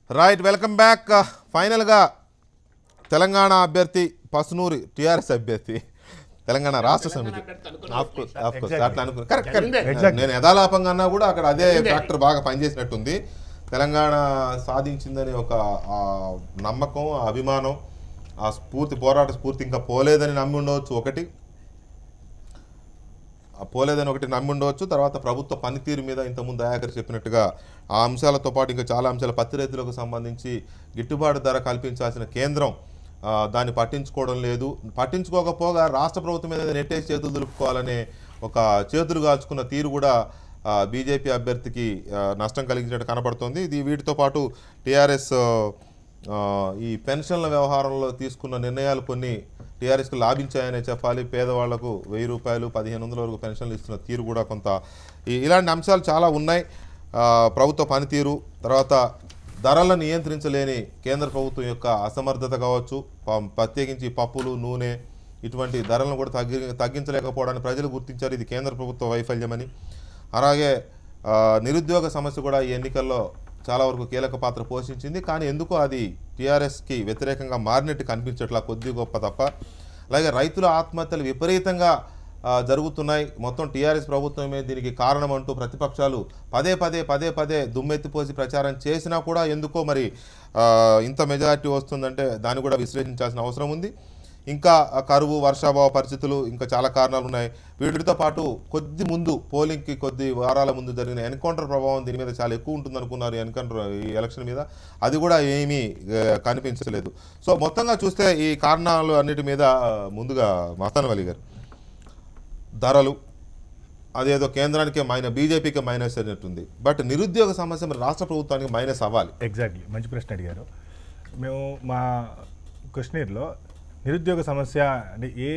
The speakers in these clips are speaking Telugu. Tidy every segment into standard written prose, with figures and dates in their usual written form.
Right welcome back. ఫైనల్గా తెలంగాణ అభ్యర్థి పసునూరి టీఆర్ఎస్ అభ్యర్థి తెలంగాణ రాష్ట్ర సమితి అట్లా అనుకున్నాను. కరెక్ట్. నేను యథాలాపంగా అన్నా కూడా అక్కడ అదే ఫ్యాక్టర్ బాగా పనిచేసినట్టుంది. తెలంగాణ సాధించిందని ఒక నమ్మకం, అభిమానం, ఆ స్ఫూర్తి, పోరాట స్ఫూర్తి ఇంకా పోలేదని నమ్మి ఉండవచ్చు. పోలేదని నమ్మి ఉండవచ్చు. తర్వాత ప్రభుత్వ పనితీరు మీద ఇంతకుముందు దయాకర్ చెప్పినట్టుగా ఆ అంశాలతో పాటు ఇంకా చాలా అంశాలు, పత్తి రైతులకు సంబంధించి గిట్టుబాటు ధర కల్పించాల్సిన కేంద్రం దాన్ని పట్టించుకోవడం లేదు. పట్టించుకోకపోగా రాష్ట్ర ప్రభుత్వం మీద నెట్టేసి చేతులు దులుపుకోవాలనే ఒక చేతులు కాల్చుకున్న తీరు కూడా బీజేపీ అభ్యర్థికి నష్టం కలిగించినట్టు కనపడుతుంది. వీటితో పాటు టీఆర్ఎస్ ఈ పెన్షన్ల వ్యవహారంలో తీసుకున్న నిర్ణయాలు కొన్ని టీఆర్ఎస్కి లాభించాయనే చెప్పాలి. పేదవాళ్లకు 1000 రూపాయలు 1500 వరకు పెన్షన్లు ఇస్తున్న తీరు కూడా కొంత ఇలాంటి అంశాలు చాలా ఉన్నాయి. ప్రభుత్వ పనితీరు, తర్వాత ధరలను నియంత్రించలేని కేంద్ర ప్రభుత్వం యొక్క అసమర్థత కావచ్చు, ప్రత్యేకించి పప్పులు, నూనె ఇటువంటి ధరలను కూడా తగ్గించలేకపోవడాన్ని ప్రజలు గుర్తించారు. ఇది కేంద్ర ప్రభుత్వ వైఫల్యమని. అలాగే నిరుద్యోగ సమస్య కూడా ఈ ఎన్నికల్లో చాలా వరకు కీలక పాత్ర పోషించింది. కానీ ఎందుకో అది టీఆర్ఎస్కి వ్యతిరేకంగా మారినట్టు కనిపించట్లా, కొద్ది గొప్ప తప్ప. అలాగే రైతుల ఆత్మహత్యలు విపరీతంగా జరుగుతున్నాయి. మొత్తం టీఆర్ఎస్ ప్రభుత్వమే దీనికి కారణం అంటూ ప్రతిపక్షాలు పదే పదే దుమ్మెత్తిపోసి ప్రచారం చేసినా కూడా ఎందుకో మరి ఇంత మెజారిటీ వస్తుందంటే దాన్ని కూడా విశ్లేషించాల్సిన అవసరం ఉంది. ఇంకా కరువు, వర్షాభావ పరిస్థితులు, ఇంకా చాలా కారణాలు ఉన్నాయి. వీటితో పాటు పోలింగ్కి కొద్ది వారాల ముందు జరిగిన ఎన్కౌంటర్ ప్రభావం దీని మీద చాలా ఎక్కువ ఉంటుంది అనుకున్నారు. ఈ ఎలక్షన్ మీద అది కూడా ఏమీ కనిపించలేదు. సో మొత్తంగా చూస్తే ఈ కారణాలు అన్నిటి మీద ముందుగా మస్తాన్ వలి గారు, ధరలు అదేదో కేంద్రానికి బీజేపీకి మైనస్ అయినట్టుంది. బట్ నిరుద్యోగ సమస్య మరి రాష్ట్ర ప్రభుత్వానికి మైనస్ అవ్వాలి. ఎగ్జాక్ట్లీ, మంచి ప్రశ్న అడిగారు. మేము మా క్వశ్చనీర్లో నిరుద్యోగ సమస్య అంటే ఏ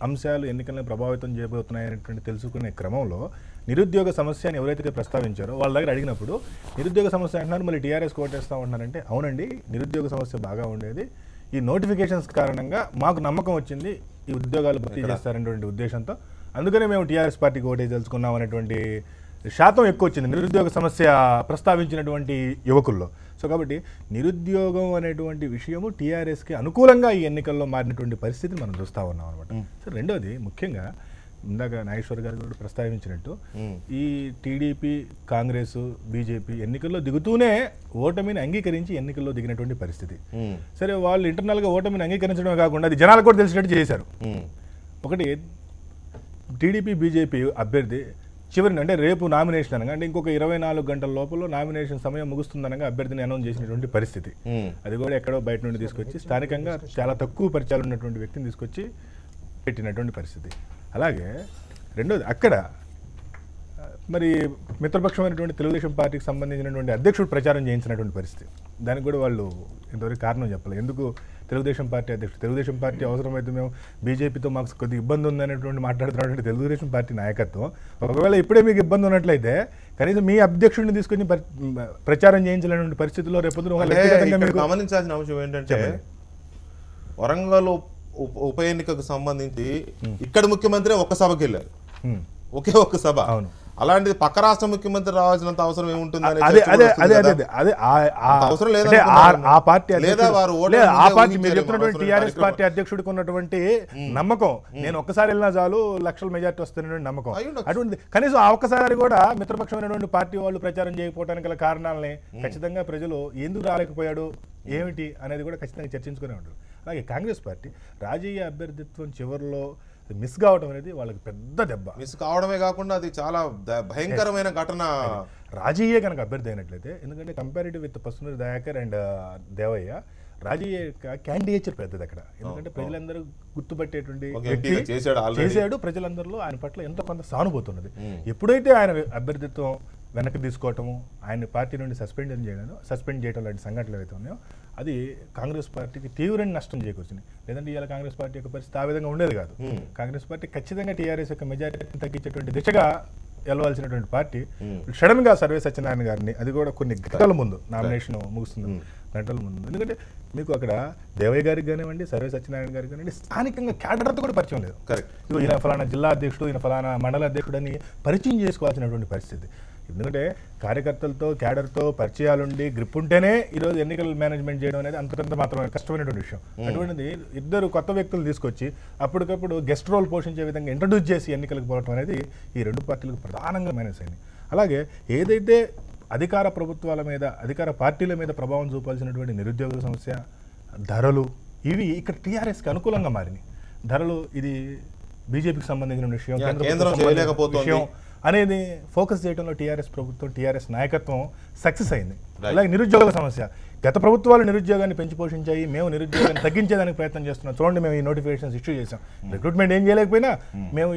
అంశాలు ఎన్నికలను ప్రభావితం చేయబోతున్నాయనేటువంటి తెలుసుకునే క్రమంలో నిరుద్యోగ సమస్యని ఎవరైతే ప్రస్తావించారో వాళ్ళ దగ్గర అడిగినప్పుడు నిరుద్యోగ సమస్య అంటున్నారు, మళ్ళీ టీఆర్ఎస్ కోటేస్తూ ఉంటున్నారంటే అవునండి, నిరుద్యోగ సమస్య బాగా ఉండేది. ఈ నోటిఫికేషన్స్ కారణంగా మాకు నమ్మకం వచ్చింది ఈ ఉద్యోగాలు భర్తీ చేస్తారనేటువంటి ఉద్దేశంతో, అందుకనే మేము టీఆర్ఎస్ పార్టీకి ఓటేసి తెలుసుకున్నాం అనేటువంటి శాతం ఎక్కువ వచ్చింది నిరుద్యోగ సమస్య ప్రస్తావించినటువంటి యువకుల్లో. సో కాబట్టి నిరుద్యోగం అనేటువంటి విషయము టీఆర్ఎస్కి అనుకూలంగా ఈ ఎన్నికల్లో మారినటువంటి పరిస్థితిని మనం చూస్తూ ఉన్నాం అనమాట. సో రెండోది ముఖ్యంగా ఇందాక నాగేశ్వర్ గారు కూడా ప్రస్తావించినట్టు ఈ టీడీపీ, కాంగ్రెస్, బీజేపీ ఎన్నికల్లో దిగుతూనే ఓటమిని అంగీకరించి ఎన్నికల్లో దిగినటువంటి పరిస్థితి. సరే, వాళ్ళు ఇంటర్నల్గా ఓటమిని అంగీకరించడమే కాకుండా అది జనాలకు కూడా తెలిసినట్టు చేశారు. ఒకటి, టీడీపీ, బీజేపీ అభ్యర్థి చివరిని అంటే రేపు నామినేషన్ అనగా అంటే ఇంకొక 24 గంటల లోపల నామినేషన్ సమయం ముగుస్తుందనగా అభ్యర్థిని అనౌన్స్ చేసినటువంటి పరిస్థితి. అది కూడా ఎక్కడో బయట నుండి తీసుకొచ్చి స్థానికంగా చాలా తక్కువ పరిచయాలు ఉన్నటువంటి వ్యక్తిని తీసుకొచ్చి పెట్టినటువంటి పరిస్థితి. అలాగే రెండోది, అక్కడ మరి మిత్రపక్షమైనటువంటి తెలుగుదేశం పార్టీకి సంబంధించినటువంటి అధ్యక్షుడు ప్రచారం చేయించినటువంటి పరిస్థితి. దానికి కూడా వాళ్ళు ఇంతవరకు కారణం చెప్పలేదు. ఎందుకు తెలుగుదేశం పార్టీ అధ్యక్షుడు, తెలుగుదేశం పార్టీ అవసరమైతే మేము బీజేపీతో మాకు కొద్ది ఇబ్బంది ఉందనేటువంటి మాట్లాడుతున్నటువంటి తెలుగుదేశం పార్టీ నాయకత్వం ఒకవేళ ఇప్పుడే మీకు ఇబ్బంది ఉన్నట్లయితే కనీసం మీ అధ్యక్షుడిని తీసుకుని ప్రచారం చేయించలేనటువంటి పరిస్థితుల్లో రేపొద్దున గమనించాల్సిన అంశం ఏంటంటే వరంగల్ ఉప ఎన్నికకు సంబంధించి ఇక్కడ ముఖ్యమంత్రి ఒక్క సభకి వెళ్ళారు, ఒక్క సభ. అవును, అలాంటిది పక్క రాష్ట్ర ముఖ్యమంత్రి రావాల్సినంత అవసరం ఏముంటుంది? అవసరం లేదా? ఆ పార్టీ మీరు చెప్తున్నటువంటి టీఆర్ఎస్ పార్టీ అధ్యక్షుడికి ఉన్నటువంటి నమ్మకం, నేను ఒక్కసారి వెళ్ళినా చాలు లక్షల మెజార్టీ వస్తున్నటువంటి నమ్మకం అటువంటి కనీసం ఆ ఒక్కసారి కూడా మిత్రపక్షమైనటువంటి పార్టీ వాళ్ళు ప్రచారం చేయకపోవడానికి గల కారణాలని ఖచ్చితంగా ప్రజలు ఎందుకు రాలేకపోయాడు ఏమిటి అనేది కూడా ఖచ్చితంగా చర్చించుకునే ఉంటారు. అలాగే కాంగ్రెస్ పార్టీ రాజకీయ అభ్యర్థిత్వం చివరిలో మిస్ కావడం అనేది వాళ్ళకి పెద్ద దెబ్బ. మిస్ కావడమే కాకుండా అది చాలా భయంకరమైన ఘటన. రాజీయే కనుక అభ్యర్థి అయినట్లయితే, ఎందుకంటే comparative with Pasunuri Dayakar and Devaiah, Rajaiah candidature పెద్దది అక్కడ. ఎందుకంటే ప్రజలందరూ గుర్తుపట్టేటువంటి చేశాడు, ప్రజలందరిలో ఆయన పట్ల ఎంతో కొంత సానుభూతున్నది. ఎప్పుడైతే ఆయన అభ్యర్థిత్వం వెనక్కి తీసుకోవటము, ఆయన పార్టీ నుండి సస్పెండ్ చేయడం లాంటి సంఘటనలు ఏవైతే ఉన్నాయో అది కాంగ్రెస్ పార్టీకి తీవ్రమైన నష్టం చేకూర్చింది. లేదంటే ఇవాళ కాంగ్రెస్ పార్టీ యొక్క పరిస్థితి ఆ విధంగా ఉండేది కాదు. కాంగ్రెస్ పార్టీ ఖచ్చితంగా టీఆర్ఎస్ యొక్క మెజారిటీని తగ్గించేటువంటి దిశగా వెళ్ళవలసినటువంటి పార్టీ సడన్ గా సర్వే సత్యనారాయణ గారిని, అది కూడా కొన్ని గంటల ముందు నామినేషన్ ముగుస్తుంది గంటల ముందు. ఎందుకంటే మీకు అక్కడ దేవయ్య గారికి కానివ్వండి, సర్వే సత్యనారాయణ గారికి కానివ్వండి, స్థానికంగా క్యాడర్తో కూడా పరిచయం లేదు. కరెక్ట్. ఈయన ఫలానా జిల్లా అధ్యక్షుడు, ఈయన ఫలానా మండల అధ్యక్షుడు అని పరిచయం చేసుకోవాల్సినటువంటి పరిస్థితి. ఎందుకంటే కార్యకర్తలతో క్యాడర్తో పరిచయాలుండి గ్రిప్ ఉంటేనే ఈరోజు ఎన్నికల మేనేజ్మెంట్ చేయడం అనేది అంతంత మాత్రమే కష్టమైనటువంటి విషయం. అటువంటిది ఇద్దరు కొత్త వ్యక్తులు తీసుకొచ్చి అప్పటికప్పుడు గెస్ట్ రోల్ పోషించే విధంగా ఇంట్రడ్యూస్ చేసి ఎన్నికలకు పోవడం అనేది ఈ రెండు పార్టీలకు ప్రధానంగా మైనస్ అయింది. అలాగే ఏదైతే అధికార ప్రభుత్వాల మీద, అధికార పార్టీల మీద ప్రభావం చూపాల్సినటువంటి నిరుద్యోగ సమస్య, ధరలు, ఇవి ఇక్కడ టీఆర్ఎస్కి అనుకూలంగా మారినాయి. ధరలు ఇది బీజేపీకి సంబంధించిన విషయం, కేంద్రం చేయలేకపోతుంది విషయం అనేది ఫోకస్ చేయడంలో టీఆర్ఎస్ ప్రభుత్వం, టీఆర్ఎస్ నాయకత్వం సక్సెస్ అయింది. అలాగే నిరుద్యోగుల సమస్య, గత ప్రభుత్వాలు నిరుద్యోగాన్ని పెంచి పోషించాయి, మేము నిరుద్యోగాన్ని తగ్గించేదానికి ప్రయత్నం చేస్తున్నాం. చూడండి, మేము ఈ నోటిఫికేషన్స్ ఇష్యూ చేసాం. రిక్రూట్మెంట్ ఏం చేయలేకపోయినా మేము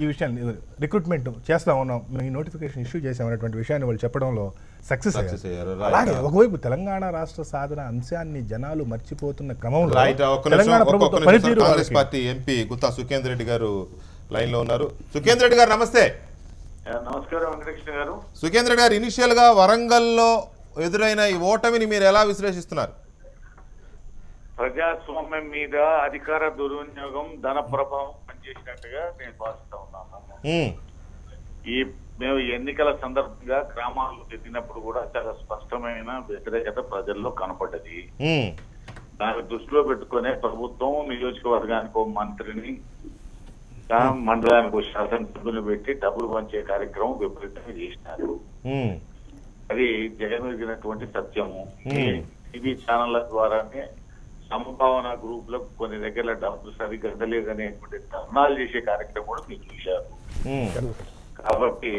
ఈ విషయాన్ని రిక్రూట్మెంట్ చేస్తా ఉన్నాం, మేము ఈ నోటిఫికేషన్ ఇష్యూ చేసాం అనేటువంటి విషయాన్ని వాళ్ళు చెప్పడంలో సక్సెస్ అయ్యారు. అలాగే ఒకవైపు తెలంగాణ రాష్ట్ర సాధన అంశాన్ని జనాలు మర్చిపోతున్న క్రమంలో తెలంగాణ ప్రభుత్వం పనితీరు. కాంగ్రెస్ పార్టీ ఎంపీ గుత్తా సుఖేందర్ రెడ్డి గారు లైన్ లో ఉన్నారు. సుఖేందర్ రెడ్డి గారు నమస్తే. నమస్కారం వెంకటకృష్ణ గారు. సుఖేందర్ రెడ్డి గారు, ఇనిషియల్ గా వరంగల్లో ఎదురైన ఈ ఓటమిని మీరు ఎలా విశ్లేషిస్తున్నారు? ప్రజాస్వామ్యం మీద అధికార దుర్వినియోగం, ధన ప్రభావం పనిచేసినట్టుగా నేను భావిస్తా ఉన్నాను. మేము ఎన్నికల సందర్భంగా గ్రామాల్లో తిరిగినప్పుడు కూడా చాలా స్పష్టమైన వ్యతిరేకత ప్రజల్లో కనపడ్డది. దాన్ని దృష్టిలో పెట్టుకునే ప్రభుత్వం నియోజకవర్గానికి ఒక మంత్రిని, మండలానికి ఒక శాసనసభ్యులు పెట్టి డబ్బులు పంచే కార్యక్రమం విపరీతంగా చేసినారు. అది జగమెరిగినటువంటి సత్యము. టీవీ ఛానళ్ల ద్వారానే సమభావన గ్రూప్ లకు కొన్ని దగ్గర డబ్బులు సరిగ్గా అందలేదనేటువంటి ధర్నాలు చేసే కార్యక్రమం కూడా మీరు చూశారు. కాబట్టి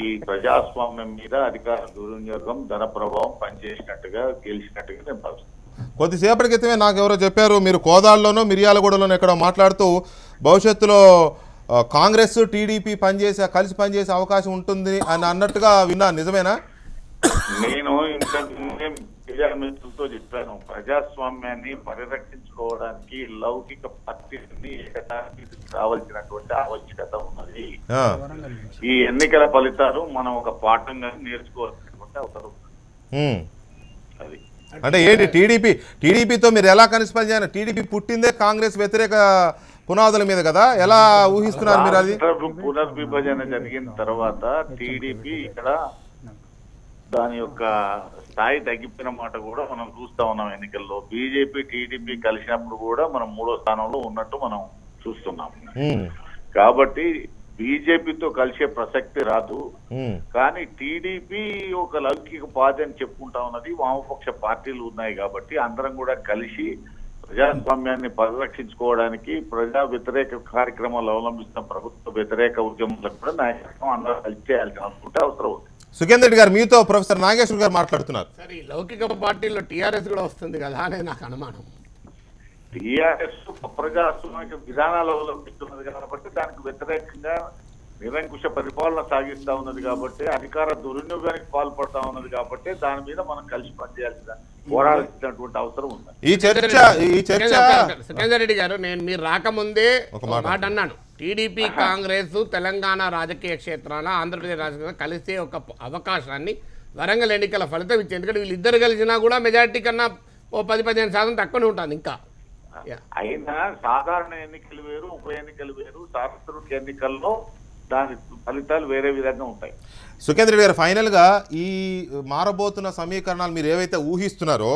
ఈ ప్రజాస్వామ్యం మీద అధికార దుర్వినియోగం, ధన ప్రభావం పనిచేసినట్టుగా, గెలిచినట్టుగా నేను భావిస్తున్నాను. కొద్దిసేపటి క్రితమే నాకు ఎవరో చెప్పారు, మీరు కోదాడలోనో మిర్యాలగూడలోనో ఎక్కడో మాట్లాడుతూ భవిష్యత్తులో కాంగ్రెస్ టీడీపీ కలిసి పనిచేసే అవకాశం ఉంటుంది అని అన్నట్టుగా విన్నా, నిజమేనా? నేను ఇంతకుముందే మిత్రులతో చెప్పాను, ప్రజాస్వామ్యాన్ని పరిరక్షించుకోవడానికి లౌకిక పార్టీని ఏకతాటి కావలసినటువంటి ఆవశ్యకత ఉన్నది. ఈ ఎన్నికల ఫలితాలు మనం ఒక పాఠంగా నేర్చుకోవాల్సినటువంటి అవసరం ఉంది. అది అంటే ఏంటి, టీడీపీతో మీరు ఎలా కలిసి పనిచేయాలి? టీడీపీ పుట్టిందే కాంగ్రెస్ వ్యతిరేక పునాదుల మీద కదా, ఎలా ఊహిస్తున్నారు మీరు? అది పునర్విభజన జరిగిన తర్వాత టీడీపీ ఇక్కడ దాని యొక్క స్థాయి తగ్గిపోయిన మాట కూడా మనం చూస్తా ఉన్నాం. ఎన్నికల్లో బీజేపీ టీడీపీ కలిసినప్పుడు కూడా మనం 3వ స్థానంలో ఉన్నట్టు మనం చూస్తున్నాం. కాబట్టి బీజేపీతో కలిసే ప్రసక్తి రాదు. కానీ టీడీపీ ఒక లౌకిక పార్టీ అని చెప్పుకుంటా ఉన్నది, వామపక్ష పార్టీలు ఉన్నాయి. కాబట్టి అందరం కూడా కలిసి ప్రజాస్వామ్యాన్ని పరిరక్షించుకోవడానికి ప్రజా వ్యతిరేక కార్యక్రమాలు అవలంబిస్తున్న ప్రభుత్వ వ్యతిరేక ఉద్యమాలకు కూడా నాయకత్వం అందరూ కలిసి చేయాల్సిన అవసరం ఉంది. సుఖేందర్ రెడ్డి గారు, మీతో ప్రొఫెసర్ నాగేశ్వర్ గారు మాట్లాడుతున్నారు. సరే, ఈ లౌకిక పార్టీలో టీఆర్ఎస్ కూడా వస్తుంది కదా అనే నాకు అనుమానం. టీఆర్ఎస్ ప్రజాస్వామిక విధానాలు అవలంబిస్తున్నది కాబట్టి దానికి వ్యతిరేకంగా నిరంకుశ పరిపాలన సాగిస్తా ఉన్నది కాబట్టి, అధికార దుర్వినియోగానికి పాల్పడతా ఉన్నది కాబట్టి దాని మీద మనం కలిసి పనిచేయాల్సిన, పోరాడాల్సినటువంటి అవసరం ఉంది. ఈ చర్చ సుఖేందర్ రెడ్డి గారు, నేను మీరు రాకముందే ఒక మాట అన్నాను, టీడీపీ కాంగ్రెస్ తెలంగాణ రాజకీయ క్షేత్రాల, ఆంధ్రప్రదేశ్ రాజకీయ కలిసే ఒక అవకాశాన్ని వరంగల్ ఎన్నికల ఫలితం ఇచ్చింది. ఎందుకంటే వీళ్ళిద్దరు కలిసినా కూడా మెజారిటీ కన్నా ఓ 10-15% తక్కువనే ఉంటుంది. ఇంకా అయినా సాధారణ ఎన్నికలు వేరు, ఉప ఎన్నికలు వేరు, సార్వత్రిక ఎన్నికల్లో దాని ఫలితాలు వేరే విధంగా ఉంటాయి. సుఖేందర్ రెడ్డి గారు, ఫైనల్ గా ఈ మారబోతున్న సమీకరణాలు మీరు ఏవైతే ఊహిస్తున్నారో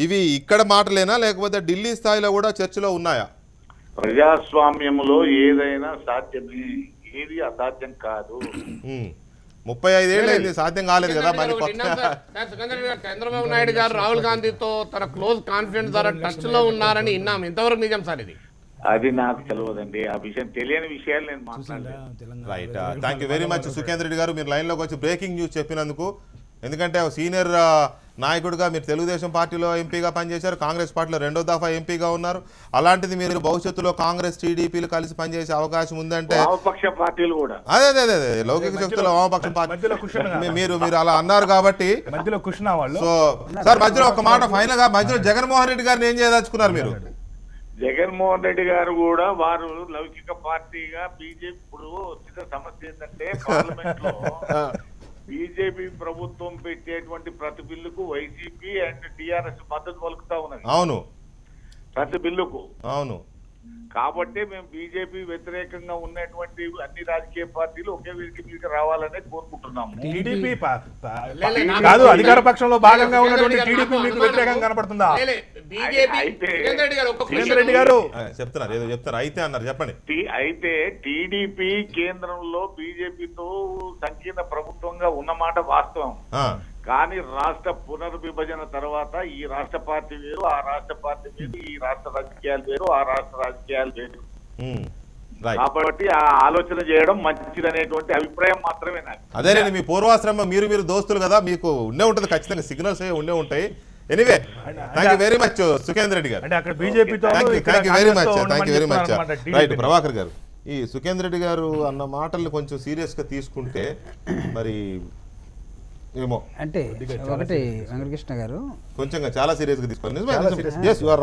ఇవి ఇక్కడ మాటలేనా, లేకపోతే ఢిల్లీ స్థాయిలో కూడా చర్చలో ఉన్నాయా? ప్రజాస్వామ్యంలో ఏదైనా సాధ్యమే, ఏది అసాధ్యం కాదు. 35 ఏళ్ళు సాధ్యం కాలేదు కదా. చంద్రబాబు నాయుడు గారు రాహుల్ గాంధీతో తన క్లోజ్ కాన్ఫిడెన్స్ ద్వారా టచ్ లో ఉన్నారని విన్నాం. ఎంతవరకు నిజం సార్ ఇది? అది నాకు తెలియదండి, ఆ విషయం తెలియని విషయాలు నేను మాట్లాడలేదు. Right, thank you very much Sukhender Reddy గారు, మీరు లైన్లోకి వచ్చి బ్రేకింగ్ న్యూస్ చెప్పినందుకు. ఎందుకంటే సీనియర్ నాయకుడిగా మీరు తెలుగుదేశం పార్టీలో ఎంపీగా పనిచేశారు, కాంగ్రెస్ పార్టీలో 2వ దఫా ఎంపీగా ఉన్నారు. అలాంటిది మీరు భవిష్యత్తులో కాంగ్రెస్ టీడీపీలు కలిసి పనిచేసే అవకాశం ఉందంటే, వామపక్ష పార్టీలు కూడా అదే లౌకిక శక్తుల వామపక్ష పార్టీ మీరు అలా అన్నారు కాబట్టి మధ్యలో కృష్ణ వాళ్ళు. సో సార్, మధ్యలో ఒక మాట ఫైనల్ గా, మధ్యలో జగన్మోహన్ రెడ్డి గారిని ఏం చేయదలుచుకున్నారు మీరు? జగన్మోహన్ రెడ్డి గారు కూడా వారు లౌకిక పార్టీగా బీజేపీ ఇప్పుడు వచ్చిన సమస్య ఏంటంటే పార్లమెంట్ లో బీజేపీ ప్రభుత్వం పెట్టేటువంటి ప్రతి బిల్లుకు వైసీపీ అండ్ టిఆర్ఎస్ మద్దతు పలుకుతా ఉన్నది. అవును ప్రతి బిల్లుకు. అవును. కాబట్టి మేము బీజేపీ వ్యతిరేకంగా ఉన్నటువంటి అన్ని రాజకీయ పార్టీలు ఒకే వేదిక మీదకి రావాలనే కోరుకుంటున్నాము. టీడీపీ కాదు, అధికార పక్షంలో భాగంగా ఉన్నటువంటి టీడీపీ మీకు వ్యతిరేకంగా కనపడుతుందా? సురేందర్ రెడ్డి గారు చెప్తున్నారు, ఏదో చెప్తారు అయితే అన్నారు, చెప్పండి. అయితే టీడీపీ కేంద్రంలో బీజేపీతో సంకీర్ణ ప్రభుత్వంగా ఉన్నమాట వాస్తవం. కానీ రాష్ట్ర పునర్విభజన తర్వాత ఈ రాష్ట్ర పార్టీ వేరు, ఆ రాష్ట్ర పార్టీ వేరు, ఈ రాష్ట్ర రాజకీయాలు వేరు, ఆ రాష్ట్ర రాజకీయాలు వేరు. కాబట్టి ఆ ఆలోచన చేయడం మంచిదనేటువంటి అభిప్రాయం మాత్రమే నాకు. అదేనండి, మీ పూర్వాశ్రమం మీరు దోస్తులు కదా, మీకు ఉండే ఉంటుంది ఖచ్చితంగా, సిగ్నల్స్ ఉండే ఉంటాయి. Anyway, thank you very much Sukhender Reddy గారు. Thank you very much. Right, Prabhakar గారు, ఈ సుఖేందర్ రెడ్డి గారు అన్న మాటల్ని కొంచెం సీరియస్ గా తీసుకుంటే మరి ఏమో అంటే ఒకటి వెంకటకృష్ణ గారు కొంచెం చాలా సీరియస్ గా తీసుకోండి.